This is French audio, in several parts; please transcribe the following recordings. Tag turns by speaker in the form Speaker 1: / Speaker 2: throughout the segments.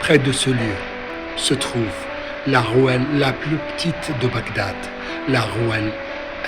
Speaker 1: Près de ce lieu se trouve la rouelle la plus petite de Bagdad, la rouelle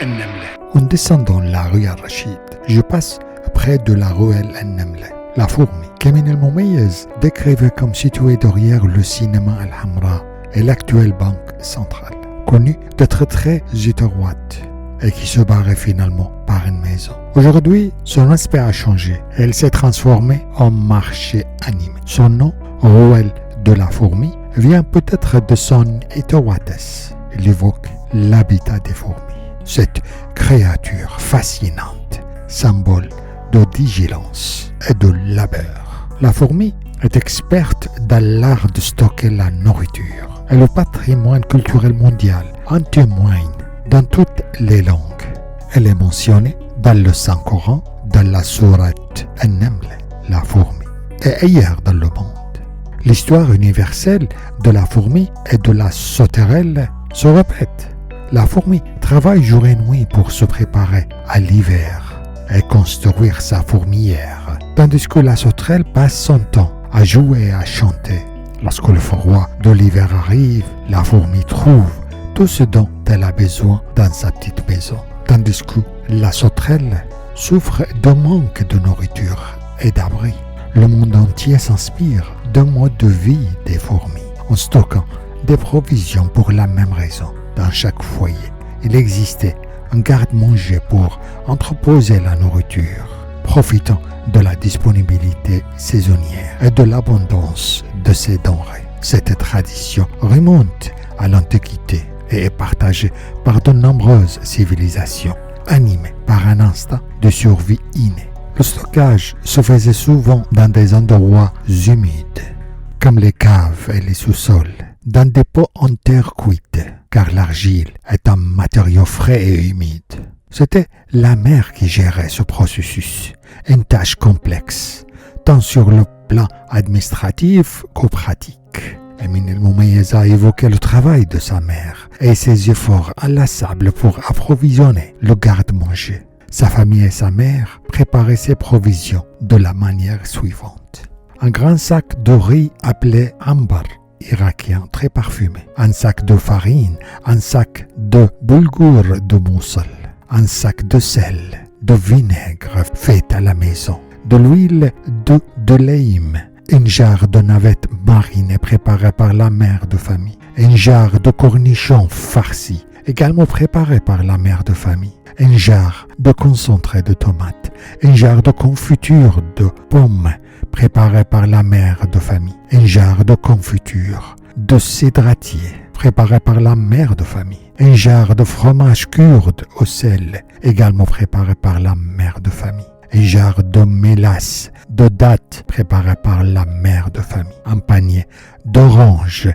Speaker 1: An-Namla.
Speaker 2: En descendant la rue Al-Rachid, je passe près de la rouelle An-Namla, la fourmi, qu'Emin El-Moumayez décrivait comme située derrière le cinéma Al-Hamra et l'actuelle banque centrale, connue d'être très étroite et qui se barrait finalement par une maison. Aujourd'hui, son aspect a changé. Elle s'est transformée en marché animé. Son nom, rouelle de la fourmi, vient peut-être de son étroitesse. Il évoque l'habitat des fourmis. Cette créature fascinante, symbole de vigilance et de labeur. La fourmi est experte dans l'art de stocker la nourriture. Et le patrimoine culturel mondial en témoigne dans toutes les langues. Elle est mentionnée dans le Saint-Coran, dans la sourate An-Naml, la fourmi, et ailleurs dans le monde. L'histoire universelle de la fourmi et de la sauterelle se répète. La fourmi travaille jour et nuit pour se préparer à l'hiver et construire sa fourmilière, tandis que la sauterelle passe son temps à jouer et à chanter. Lorsque le froid de l'hiver arrive, la fourmi trouve tout ce dont elle a besoin dans sa petite maison, tandis que la sauterelle souffre de manque de nourriture et d'abri. Le monde entier s'inspire d'un mode de vie des fourmis, en stockant des provisions pour la même raison. Dans chaque foyer, il existait un garde-manger pour entreposer la nourriture, profitant de la disponibilité saisonnière et de l'abondance de ces denrées. Cette tradition remonte à l'Antiquité et est partagée par de nombreuses civilisations, animées par un instinct de survie inné. Le stockage se faisait souvent dans des endroits humides, comme les caves et les sous-sols, dans des pots en terre cuite, car l'argile est un matériau frais et humide. C'était la mer qui gérait ce processus, une tâche complexe, tant sur le plan administratif qu'au pratique. Emin El-Moumayez a évoqué le travail de sa mère et ses efforts inlassables pour approvisionner le garde-manger. Sa famille et sa mère préparaient ses provisions de la manière suivante. Un grand sac de riz appelé ambar, irakien très parfumé, un sac de farine, un sac de boulgour de Moussoul, un sac de sel, de vinaigre fait à la maison, de l'huile de lime, une jarre de navette marinée préparée par la mère de famille, une jarre de cornichons farcis, également préparée par la mère de famille, une jarre de concentré de tomates, une jarre de confiture de pommes préparée par la mère de famille, une jarre de confiture de cédratier préparée par la mère de famille, une jarre de fromage kurde au sel également préparée par la mère de famille, une jarre de mélasse de dattes préparée par la mère de famille, un panier d'oranges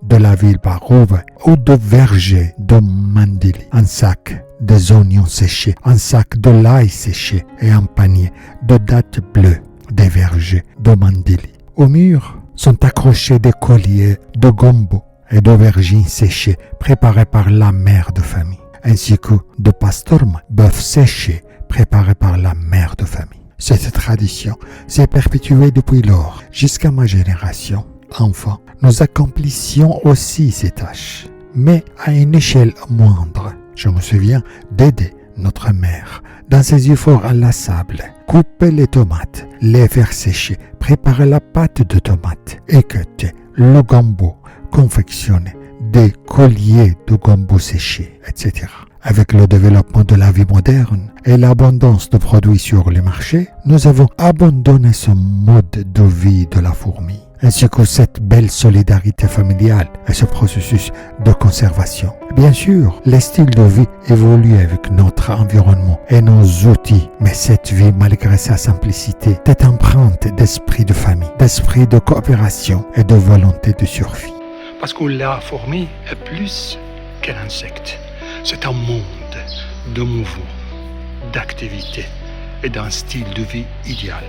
Speaker 2: de la ville Baroub ou de verger de Mandili, un sac des oignons séchés, un sac de l'ail séché et un panier de dattes bleues des vergers de Mandili. Au mur sont accrochés des colliers de gombo et d'aubergines séchées préparées par la mère de famille, ainsi que de pastorme, bœuf séché préparé par la mère de famille. Cette tradition s'est perpétuée depuis lors jusqu'à ma génération. Enfant, nous accomplissions aussi ces tâches, mais à une échelle moindre. Je me souviens d'aider notre mère dans ses efforts inlassables, couper les tomates, les faire sécher, préparer la pâte de tomate, équeuter le gombo, confectionner des colliers de gombo séchés, etc. Avec le développement de la vie moderne et l'abondance de produits sur le marché, nous avons abandonné ce mode de vie de la fourmi, ainsi que cette belle solidarité familiale et ce processus de conservation. Bien sûr, les styles de vie évoluent avec notre environnement et nos outils, mais cette vie, malgré sa simplicité, est empreinte d'esprit de famille, d'esprit de coopération et de volonté de survie.
Speaker 1: Parce que la fourmi est plus qu'un insecte. C'est un monde de mouvement, d'activité et d'un style de vie idéal.